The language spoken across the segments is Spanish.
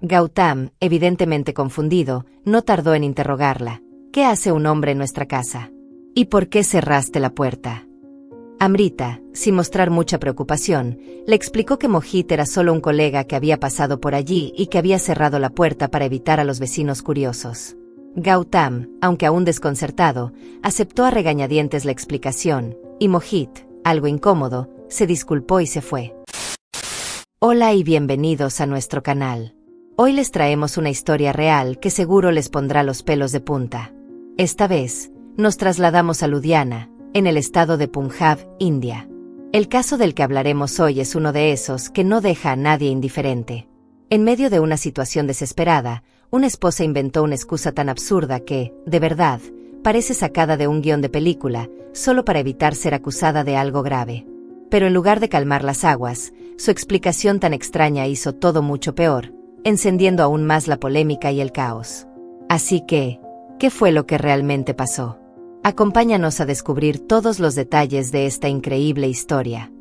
Gautam, evidentemente confundido, no tardó en interrogarla. ¿Qué hace un hombre en nuestra casa? ¿Y por qué cerraste la puerta? Amrita, sin mostrar mucha preocupación, le explicó que Mohit era solo un colega que había pasado por allí y que había cerrado la puerta para evitar a los vecinos curiosos. Gautam, aunque aún desconcertado, aceptó a regañadientes la explicación, y Mohit, algo incómodo, se disculpó y se fue. Hola y bienvenidos a nuestro canal. Hoy les traemos una historia real que seguro les pondrá los pelos de punta. Esta vez, nos trasladamos a Ludhiana, en el estado de Punjab, India. El caso del que hablaremos hoy es uno de esos que no deja a nadie indiferente. En medio de una situación desesperada, una esposa inventó una excusa tan absurda que, de verdad, parece sacada de un guión de película, solo para evitar ser acusada de algo grave. Pero en lugar de calmar las aguas, su explicación tan extraña hizo todo mucho peor, encendiendo aún más la polémica y el caos. Así que, ¿qué fue lo que realmente pasó? Acompáñanos a descubrir todos los detalles de esta increíble historia.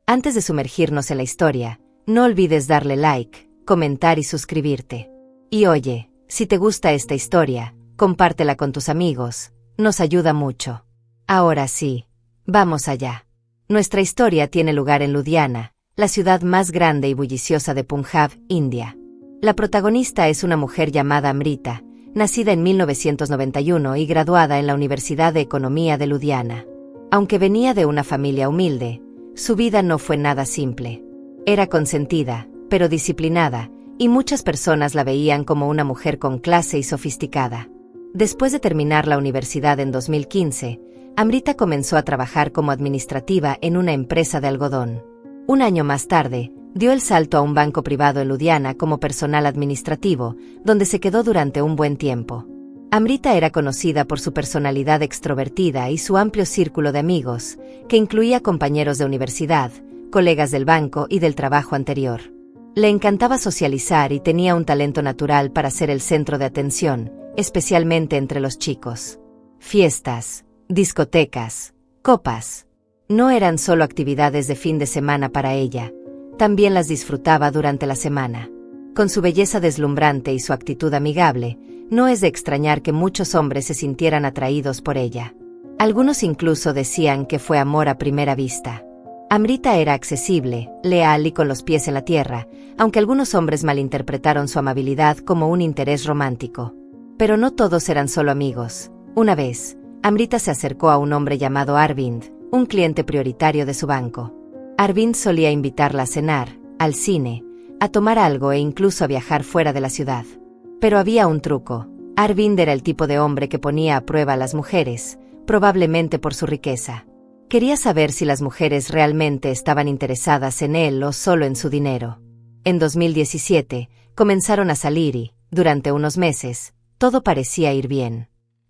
Antes de sumergirnos en la historia, no olvides darle like, comentar y suscribirte. Y oye, si te gusta esta historia, compártela con tus amigos, nos ayuda mucho. Ahora sí, vamos allá. Nuestra historia tiene lugar en Ludhiana, la ciudad más grande y bulliciosa de Punjab, India. La protagonista es una mujer llamada Amrita, nacida en 1991 y graduada en la Universidad de Economía de Ludhiana. Aunque venía de una familia humilde, su vida no fue nada simple. Era consentida, pero disciplinada, y muchas personas la veían como una mujer con clase y sofisticada. Después de terminar la universidad en 2015, Amrita comenzó a trabajar como administrativa en una empresa de algodón. Un año más tarde, dio el salto a un banco privado en Ludhiana como personal administrativo, donde se quedó durante un buen tiempo. Amrita era conocida por su personalidad extrovertida y su amplio círculo de amigos, que incluía compañeros de universidad, colegas del banco y del trabajo anterior. Le encantaba socializar y tenía un talento natural para ser el centro de atención, especialmente entre los chicos. Fiestas, discotecas, copas. No eran solo actividades de fin de semana para ella, también las disfrutaba durante la semana. Con su belleza deslumbrante y su actitud amigable, no es de extrañar que muchos hombres se sintieran atraídos por ella. Algunos incluso decían que fue amor a primera vista. Amrita era accesible, leal y con los pies en la tierra, aunque algunos hombres malinterpretaron su amabilidad como un interés romántico. Pero no todos eran solo amigos. Una vez, Amrita se acercó a un hombre llamado Arvind, un cliente prioritario de su banco. Arvind solía invitarla a cenar, al cine, a tomar algo e incluso a viajar fuera de la ciudad. Pero había un truco. Arvind era el tipo de hombre que ponía a prueba a las mujeres, probablemente por su riqueza. Quería saber si las mujeres realmente estaban interesadas en él o solo en su dinero. En 2017, comenzaron a salir y, durante unos meses, todo parecía ir bien.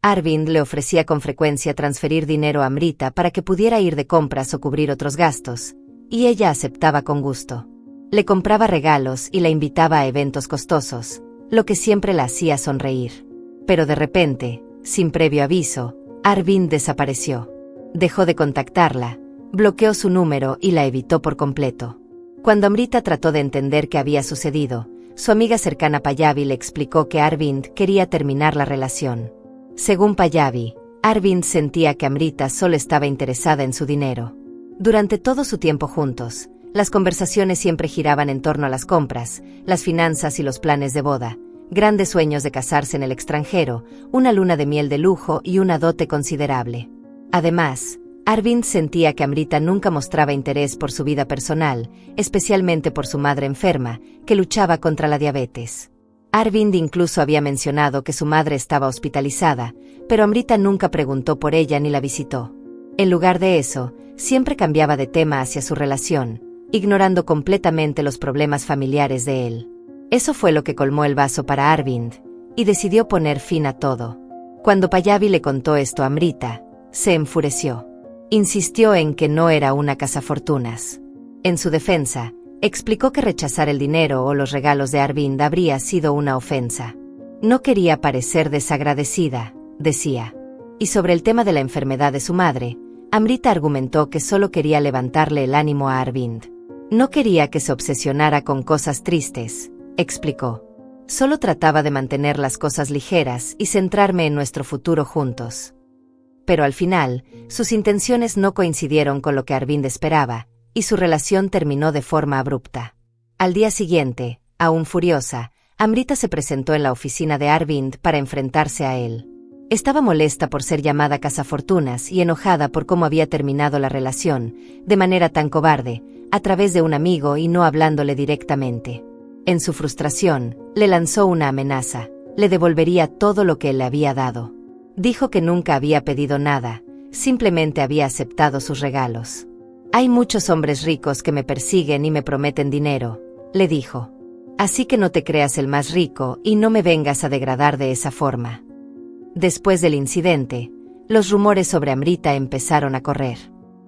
Arvind le ofrecía con frecuencia transferir dinero a Amrita para que pudiera ir de compras o cubrir otros gastos, y ella aceptaba con gusto. Le compraba regalos y la invitaba a eventos costosos, lo que siempre la hacía sonreír. Pero de repente, sin previo aviso, Arvind desapareció. Dejó de contactarla, bloqueó su número y la evitó por completo. Cuando Amrita trató de entender qué había sucedido, su amiga cercana Pallavi le explicó que Arvind quería terminar la relación. Según Pallavi, Arvind sentía que Amrita solo estaba interesada en su dinero. Durante todo su tiempo juntos, las conversaciones siempre giraban en torno a las compras, las finanzas y los planes de boda, grandes sueños de casarse en el extranjero, una luna de miel de lujo y una dote considerable. Además, Arvind sentía que Amrita nunca mostraba interés por su vida personal, especialmente por su madre enferma, que luchaba contra la diabetes. Arvind incluso había mencionado que su madre estaba hospitalizada, pero Amrita nunca preguntó por ella ni la visitó. En lugar de eso, siempre cambiaba de tema hacia su relación, ignorando completamente los problemas familiares de él. Eso fue lo que colmó el vaso para Arvind, y decidió poner fin a todo. Cuando Pallavi le contó esto a Amrita, se enfureció. Insistió en que no era una cazafortunas. En su defensa, explicó que rechazar el dinero o los regalos de Arvind habría sido una ofensa. No quería parecer desagradecida, decía. Y sobre el tema de la enfermedad de su madre, Amrita argumentó que solo quería levantarle el ánimo a Arvind. No quería que se obsesionara con cosas tristes, explicó. Solo trataba de mantener las cosas ligeras y centrarme en nuestro futuro juntos. Pero al final, sus intenciones no coincidieron con lo que Arvind esperaba, y su relación terminó de forma abrupta. Al día siguiente, aún furiosa, Amrita se presentó en la oficina de Arvind para enfrentarse a él. Estaba molesta por ser llamada cazafortunas y enojada por cómo había terminado la relación, de manera tan cobarde, a través de un amigo y no hablándole directamente. En su frustración, le lanzó una amenaza: le devolvería todo lo que él le había dado. Dijo que nunca había pedido nada, simplemente había aceptado sus regalos. Hay muchos hombres ricos que me persiguen y me prometen dinero, le dijo. Así que no te creas el más rico y no me vengas a degradar de esa forma. Después del incidente, los rumores sobre Amrita empezaron a correr.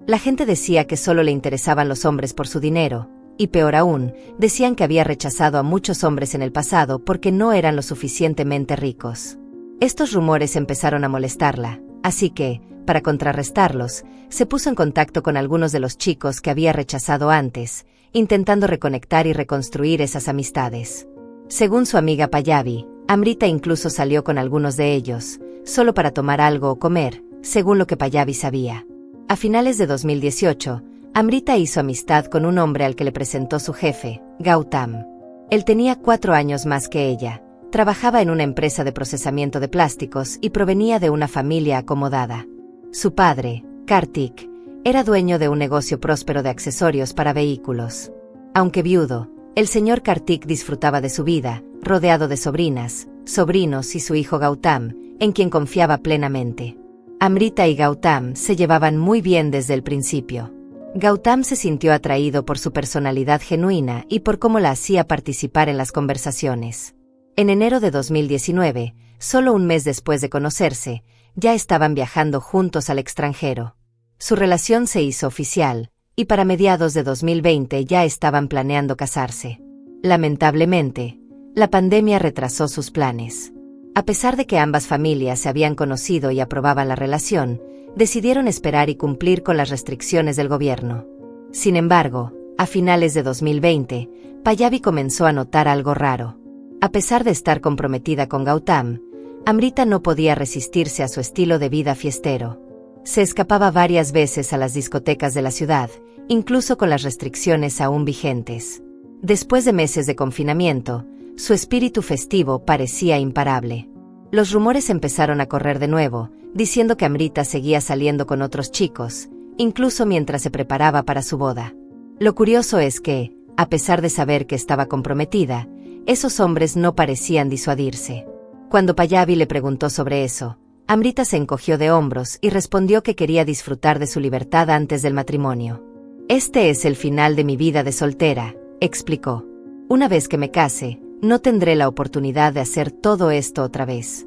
La gente decía que solo le interesaban los hombres por su dinero, y peor aún, decían que había rechazado a muchos hombres en el pasado porque no eran lo suficientemente ricos. Estos rumores empezaron a molestarla, así que, para contrarrestarlos, se puso en contacto con algunos de los chicos que había rechazado antes, intentando reconectar y reconstruir esas amistades. Según su amiga Pallavi, Amrita incluso salió con algunos de ellos, solo para tomar algo o comer, según lo que Pallavi sabía. A finales de 2018, Amrita hizo amistad con un hombre al que le presentó su jefe, Gautam. Él tenía 4 años más que ella, trabajaba en una empresa de procesamiento de plásticos y provenía de una familia acomodada. Su padre, Kartik, era dueño de un negocio próspero de accesorios para vehículos. Aunque viudo, el señor Kartik disfrutaba de su vida, rodeado de sobrinas, sobrinos y su hijo Gautam, en quien confiaba plenamente. Amrita y Gautam se llevaban muy bien desde el principio. Gautam se sintió atraído por su personalidad genuina y por cómo la hacía participar en las conversaciones. En enero de 2019, solo un mes después de conocerse, ya estaban viajando juntos al extranjero. Su relación se hizo oficial, y para mediados de 2020 ya estaban planeando casarse. Lamentablemente, la pandemia retrasó sus planes. A pesar de que ambas familias se habían conocido y aprobaban la relación, decidieron esperar y cumplir con las restricciones del gobierno. Sin embargo, a finales de 2020, Pallavi comenzó a notar algo raro. A pesar de estar comprometida con Gautam, Amrita no podía resistirse a su estilo de vida fiestero. Se escapaba varias veces a las discotecas de la ciudad, incluso con las restricciones aún vigentes. Después de meses de confinamiento, su espíritu festivo parecía imparable. Los rumores empezaron a correr de nuevo, diciendo que Amrita seguía saliendo con otros chicos, incluso mientras se preparaba para su boda. Lo curioso es que, a pesar de saber que estaba comprometida, esos hombres no parecían disuadirse. Cuando Pallavi le preguntó sobre eso, Amrita se encogió de hombros y respondió que quería disfrutar de su libertad antes del matrimonio. Este es el final de mi vida de soltera, explicó. Una vez que me case, no tendré la oportunidad de hacer todo esto otra vez.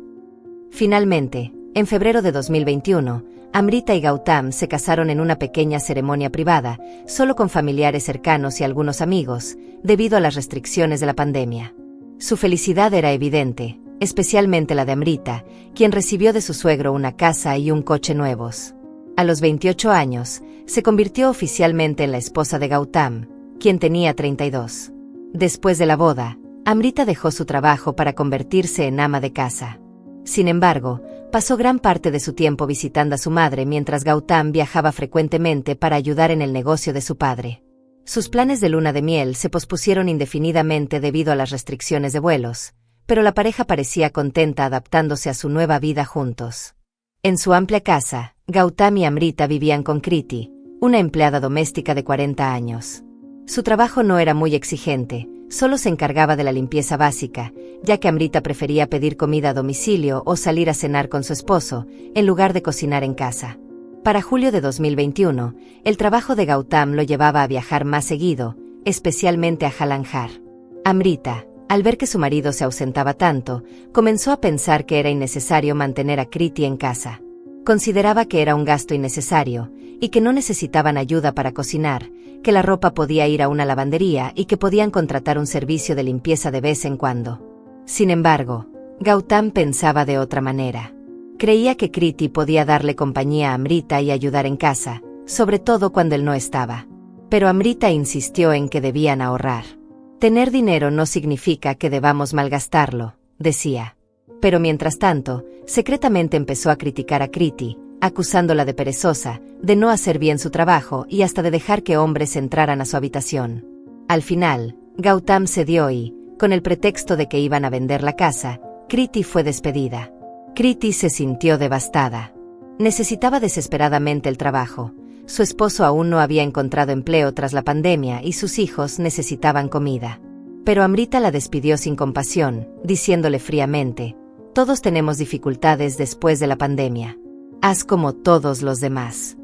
Finalmente, en febrero de 2021, Amrita y Gautam se casaron en una pequeña ceremonia privada, solo con familiares cercanos y algunos amigos, debido a las restricciones de la pandemia. Su felicidad era evidente, especialmente la de Amrita, quien recibió de su suegro una casa y un coche nuevos. A los 28 años, se convirtió oficialmente en la esposa de Gautam, quien tenía 32. Después de la boda, Amrita dejó su trabajo para convertirse en ama de casa. Sin embargo, pasó gran parte de su tiempo visitando a su madre mientras Gautam viajaba frecuentemente para ayudar en el negocio de su padre. Sus planes de luna de miel se pospusieron indefinidamente debido a las restricciones de vuelos, pero la pareja parecía contenta adaptándose a su nueva vida juntos. En su amplia casa, Gautam y Amrita vivían con Kriti, una empleada doméstica de 40 años. Su trabajo no era muy exigente, solo se encargaba de la limpieza básica, ya que Amrita prefería pedir comida a domicilio o salir a cenar con su esposo, en lugar de cocinar en casa. Para julio de 2021, el trabajo de Gautam lo llevaba a viajar más seguido, especialmente a Jalandhar. Amrita, al ver que su marido se ausentaba tanto, comenzó a pensar que era innecesario mantener a Kriti en casa. Consideraba que era un gasto innecesario, y que no necesitaban ayuda para cocinar, que la ropa podía ir a una lavandería y que podían contratar un servicio de limpieza de vez en cuando. Sin embargo, Gautam pensaba de otra manera. Creía que Kriti podía darle compañía a Amrita y ayudar en casa, sobre todo cuando él no estaba. Pero Amrita insistió en que debían ahorrar. Tener dinero no significa que debamos malgastarlo, decía. Pero mientras tanto, secretamente empezó a criticar a Kriti, acusándola de perezosa, de no hacer bien su trabajo y hasta de dejar que hombres entraran a su habitación. Al final, Gautam cedió y, con el pretexto de que iban a vender la casa, Kriti fue despedida. Kriti se sintió devastada. Necesitaba desesperadamente el trabajo. Su esposo aún no había encontrado empleo tras la pandemia y sus hijos necesitaban comida. Pero Amrita la despidió sin compasión, diciéndole fríamente: «Todos tenemos dificultades después de la pandemia. Haz como todos los demás».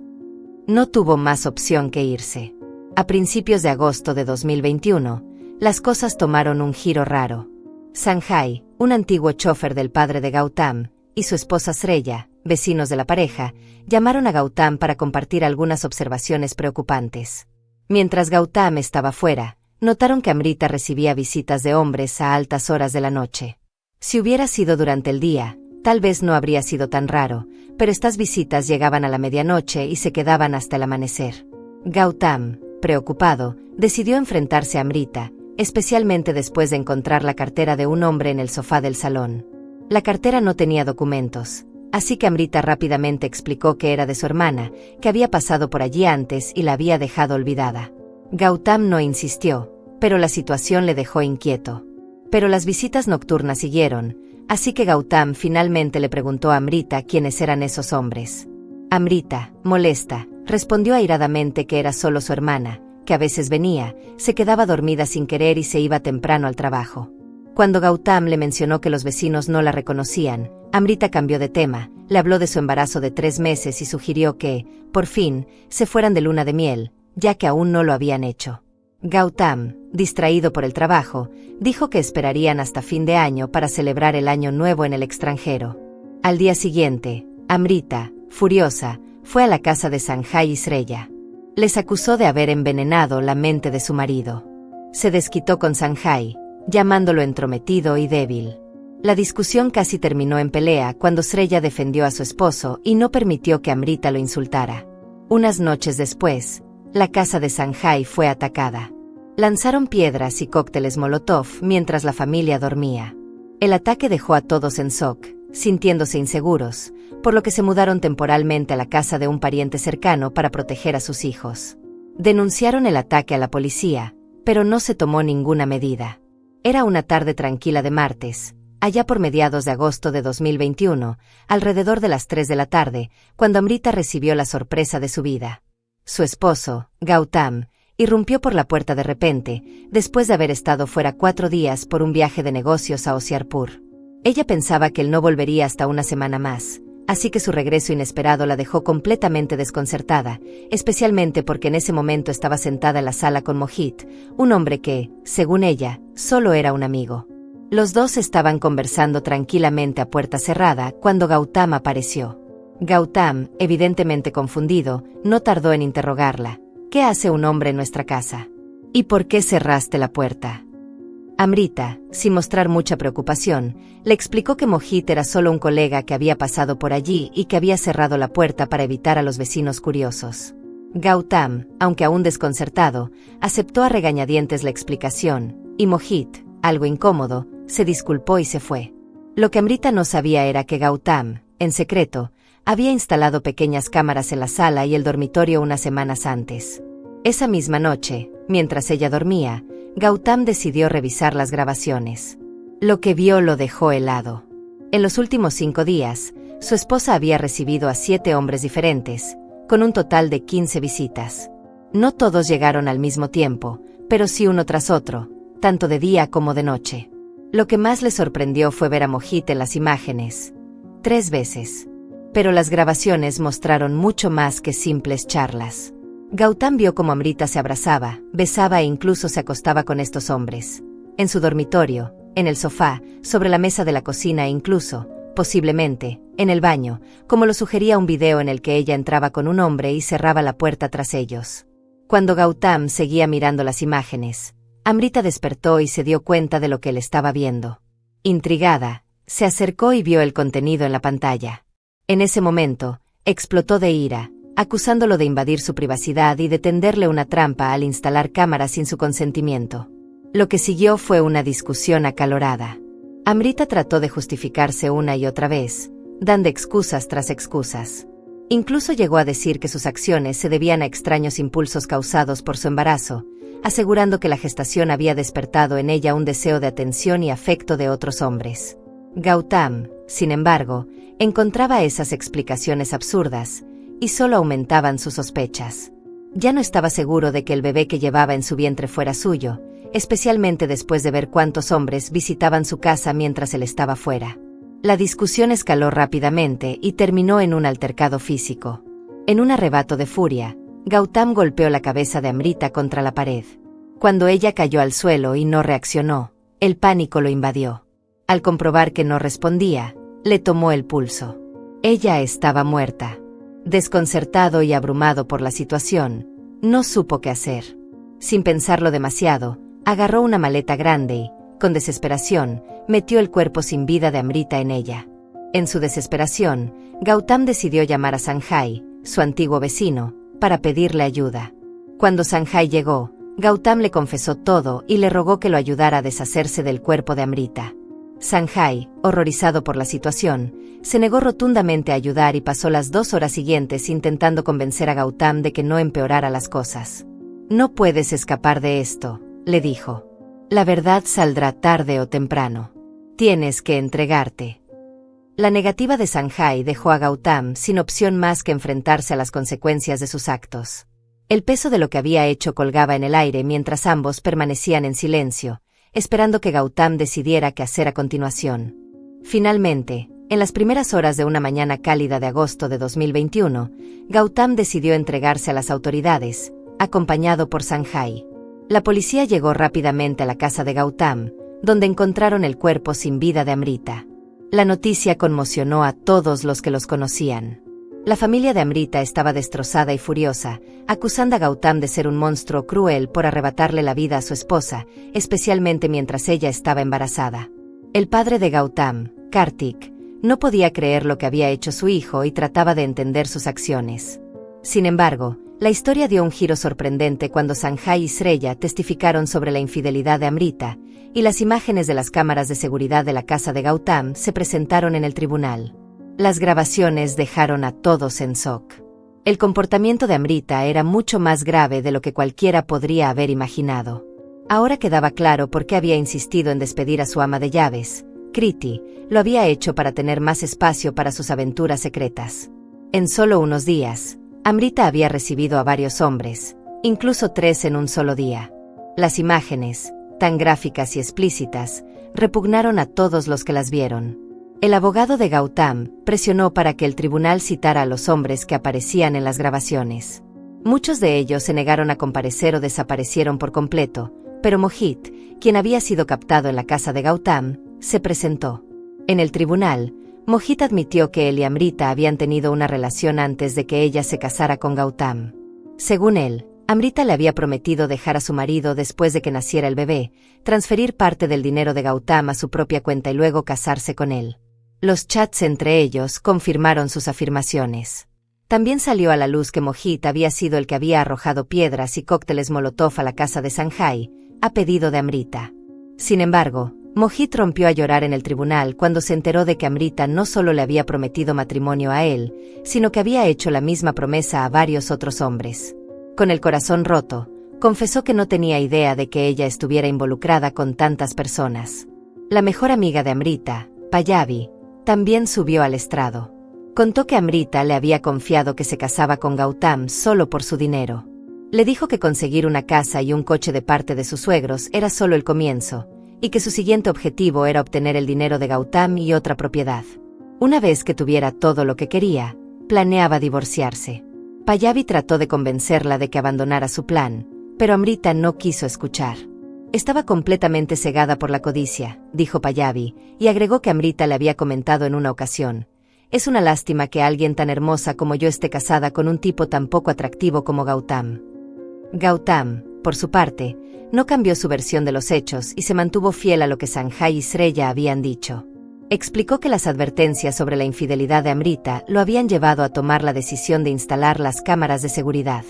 No tuvo más opción que irse. A principios de agosto de 2021, las cosas tomaron un giro raro. Sanjay, un antiguo chofer del padre de Gautam, y su esposa Sreya, vecinos de la pareja, llamaron a Gautam para compartir algunas observaciones preocupantes. Mientras Gautam estaba fuera, notaron que Amrita recibía visitas de hombres a altas horas de la noche. Si hubiera sido durante el día, tal vez no habría sido tan raro, pero estas visitas llegaban a la medianoche y se quedaban hasta el amanecer. Gautam, preocupado, decidió enfrentarse a Amrita, especialmente después de encontrar la cartera de un hombre en el sofá del salón. La cartera no tenía documentos, así que Amrita rápidamente explicó que era de su hermana, que había pasado por allí antes y la había dejado olvidada. Gautam no insistió, pero la situación le dejó inquieto. Pero las visitas nocturnas siguieron, así que Gautam finalmente le preguntó a Amrita quiénes eran esos hombres. Amrita, molesta, respondió airadamente que era solo su hermana, que a veces venía, se quedaba dormida sin querer y se iba temprano al trabajo. Cuando Gautam le mencionó que los vecinos no la reconocían, Amrita cambió de tema, le habló de su embarazo de 3 meses y sugirió que, por fin, se fueran de luna de miel, ya que aún no lo habían hecho. Gautam, distraído por el trabajo, dijo que esperarían hasta fin de año para celebrar el año nuevo en el extranjero. Al día siguiente, Amrita, furiosa, fue a la casa de Sanjay y Sreya. Les acusó de haber envenenado la mente de su marido. Se desquitó con Sanjay, llamándolo entrometido y débil. La discusión casi terminó en pelea cuando Sreya defendió a su esposo y no permitió que Amrita lo insultara. Unas noches después, la casa de Sanjay fue atacada. Lanzaron piedras y cócteles Molotov mientras la familia dormía. El ataque dejó a todos en shock, sintiéndose inseguros, por lo que se mudaron temporalmente a la casa de un pariente cercano para proteger a sus hijos. Denunciaron el ataque a la policía, pero no se tomó ninguna medida. Era una tarde tranquila de martes, allá por mediados de agosto de 2021, alrededor de las 3 de la tarde, cuando Amrita recibió la sorpresa de su vida. Su esposo, Gautam, irrumpió por la puerta de repente, después de haber estado fuera 4 días por un viaje de negocios a Hoshiarpur. Ella pensaba que él no volvería hasta una semana más, así que su regreso inesperado la dejó completamente desconcertada, especialmente porque en ese momento estaba sentada en la sala con Mohit, un hombre que, según ella, solo era un amigo. Los dos estaban conversando tranquilamente a puerta cerrada cuando Gautam apareció. Gautam, evidentemente confundido, no tardó en interrogarla. «¿Qué hace un hombre en nuestra casa? ¿Y por qué cerraste la puerta?» Amrita, sin mostrar mucha preocupación, le explicó que Mohit era solo un colega que había pasado por allí y que había cerrado la puerta para evitar a los vecinos curiosos. Gautam, aunque aún desconcertado, aceptó a regañadientes la explicación, y Mohit, algo incómodo, se disculpó y se fue. Lo que Amrita no sabía era que Gautam, en secreto, había instalado pequeñas cámaras en la sala y el dormitorio unas semanas antes. Esa misma noche, mientras ella dormía, Gautam decidió revisar las grabaciones. Lo que vio lo dejó helado. En los últimos 5 días, su esposa había recibido a 7 hombres diferentes, con un total de 15 visitas. No todos llegaron al mismo tiempo, pero sí uno tras otro, tanto de día como de noche. Lo que más le sorprendió fue ver a Mohit en las imágenes. 3 veces. Pero las grabaciones mostraron mucho más que simples charlas. Gautam vio cómo Amrita se abrazaba, besaba e incluso se acostaba con estos hombres. En su dormitorio, en el sofá, sobre la mesa de la cocina e incluso, posiblemente, en el baño, como lo sugería un video en el que ella entraba con un hombre y cerraba la puerta tras ellos. Cuando Gautam seguía mirando las imágenes, Amrita despertó y se dio cuenta de lo que él estaba viendo. Intrigada, se acercó y vio el contenido en la pantalla. En ese momento, explotó de ira, acusándolo de invadir su privacidad y de tenderle una trampa al instalar cámaras sin su consentimiento. Lo que siguió fue una discusión acalorada. Amrita trató de justificarse una y otra vez, dando excusas tras excusas. Incluso llegó a decir que sus acciones se debían a extraños impulsos causados por su embarazo, asegurando que la gestación había despertado en ella un deseo de atención y afecto de otros hombres. Gautam, sin embargo, encontraba esas explicaciones absurdas, y solo aumentaban sus sospechas. Ya no estaba seguro de que el bebé que llevaba en su vientre fuera suyo, especialmente después de ver cuántos hombres visitaban su casa mientras él estaba fuera. La discusión escaló rápidamente y terminó en un altercado físico. En un arrebato de furia, Gautam golpeó la cabeza de Amrita contra la pared. Cuando ella cayó al suelo y no reaccionó, el pánico lo invadió. Al comprobar que no respondía, le tomó el pulso. Ella estaba muerta. Desconcertado y abrumado por la situación, no supo qué hacer. Sin pensarlo demasiado, agarró una maleta grande y, con desesperación, metió el cuerpo sin vida de Amrita en ella. En su desesperación, Gautam decidió llamar a Sanjay, su antiguo vecino, para pedirle ayuda. Cuando Sanjay llegó, Gautam le confesó todo y le rogó que lo ayudara a deshacerse del cuerpo de Amrita. Sanjay, horrorizado por la situación, se negó rotundamente a ayudar y pasó las 2 horas siguientes intentando convencer a Gautam de que no empeorara las cosas. «No puedes escapar de esto», le dijo. «La verdad saldrá tarde o temprano. Tienes que entregarte». La negativa de Sanjay dejó a Gautam sin opción más que enfrentarse a las consecuencias de sus actos. El peso de lo que había hecho colgaba en el aire mientras ambos permanecían en silencio, esperando que Gautam decidiera qué hacer a continuación. Finalmente, en las primeras horas de una mañana cálida de agosto de 2021, Gautam decidió entregarse a las autoridades, acompañado por Sanjay. La policía llegó rápidamente a la casa de Gautam, donde encontraron el cuerpo sin vida de Amrita. La noticia conmocionó a todos los que los conocían. La familia de Amrita estaba destrozada y furiosa, acusando a Gautam de ser un monstruo cruel por arrebatarle la vida a su esposa, especialmente mientras ella estaba embarazada. El padre de Gautam, Kartik, no podía creer lo que había hecho su hijo y trataba de entender sus acciones. Sin embargo, la historia dio un giro sorprendente cuando Sanjay y Sreya testificaron sobre la infidelidad de Amrita, y las imágenes de las cámaras de seguridad de la casa de Gautam se presentaron en el tribunal. Las grabaciones dejaron a todos en shock. El comportamiento de Amrita era mucho más grave de lo que cualquiera podría haber imaginado. Ahora quedaba claro por qué había insistido en despedir a su ama de llaves. Kriti lo había hecho para tener más espacio para sus aventuras secretas. En solo unos días, Amrita había recibido a varios hombres, incluso 3 en un solo día. Las imágenes, tan gráficas y explícitas, repugnaron a todos los que las vieron. El abogado de Gautam presionó para que el tribunal citara a los hombres que aparecían en las grabaciones. Muchos de ellos se negaron a comparecer o desaparecieron por completo, pero Mohit, quien había sido captado en la casa de Gautam, se presentó. En el tribunal, Mohit admitió que él y Amrita habían tenido una relación antes de que ella se casara con Gautam. Según él, Amrita le había prometido dejar a su marido después de que naciera el bebé, transferir parte del dinero de Gautam a su propia cuenta y luego casarse con él. Los chats entre ellos confirmaron sus afirmaciones. También salió a la luz que Mohit había sido el que había arrojado piedras y cócteles Molotov a la casa de Sanjay, a pedido de Amrita. Sin embargo, Mohit rompió a llorar en el tribunal cuando se enteró de que Amrita no solo le había prometido matrimonio a él, sino que había hecho la misma promesa a varios otros hombres. Con el corazón roto, confesó que no tenía idea de que ella estuviera involucrada con tantas personas. La mejor amiga de Amrita, Pallavi, también subió al estrado. Contó que Amrita le había confiado que se casaba con Gautam solo por su dinero. Le dijo que conseguir una casa y un coche de parte de sus suegros era solo el comienzo, y que su siguiente objetivo era obtener el dinero de Gautam y otra propiedad. Una vez que tuviera todo lo que quería, planeaba divorciarse. Pallavi trató de convencerla de que abandonara su plan, pero Amrita no quiso escuchar. Estaba completamente cegada por la codicia, dijo Pallavi, y agregó que Amrita le había comentado en una ocasión: «Es una lástima que alguien tan hermosa como yo esté casada con un tipo tan poco atractivo como Gautam». Gautam, por su parte, no cambió su versión de los hechos y se mantuvo fiel a lo que Sanjay y Sreya habían dicho. Explicó que las advertencias sobre la infidelidad de Amrita lo habían llevado a tomar la decisión de instalar las cámaras de seguridad.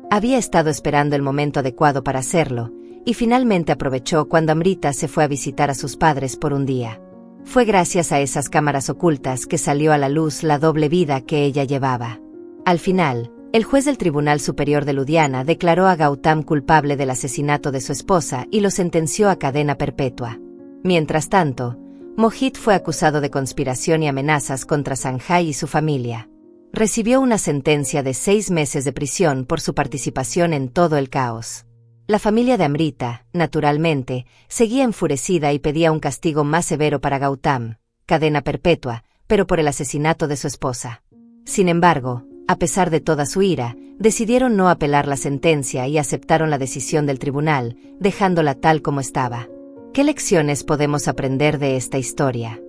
Había estado esperando el momento adecuado para hacerlo, y finalmente aprovechó cuando Amrita se fue a visitar a sus padres por un día. Fue gracias a esas cámaras ocultas que salió a la luz la doble vida que ella llevaba. Al final, el juez del Tribunal Superior de Ludhiana declaró a Gautam culpable del asesinato de su esposa y lo sentenció a cadena perpetua. Mientras tanto, Mohit fue acusado de conspiración y amenazas contra Sanjay y su familia. Recibió una sentencia de 6 meses de prisión por su participación en todo el caos. La familia de Amrita, naturalmente, seguía enfurecida y pedía un castigo más severo para Gautam, cadena perpetua, pero por el asesinato de su esposa. Sin embargo, a pesar de toda su ira, decidieron no apelar la sentencia y aceptaron la decisión del tribunal, dejándola tal como estaba. ¿Qué lecciones podemos aprender de esta historia?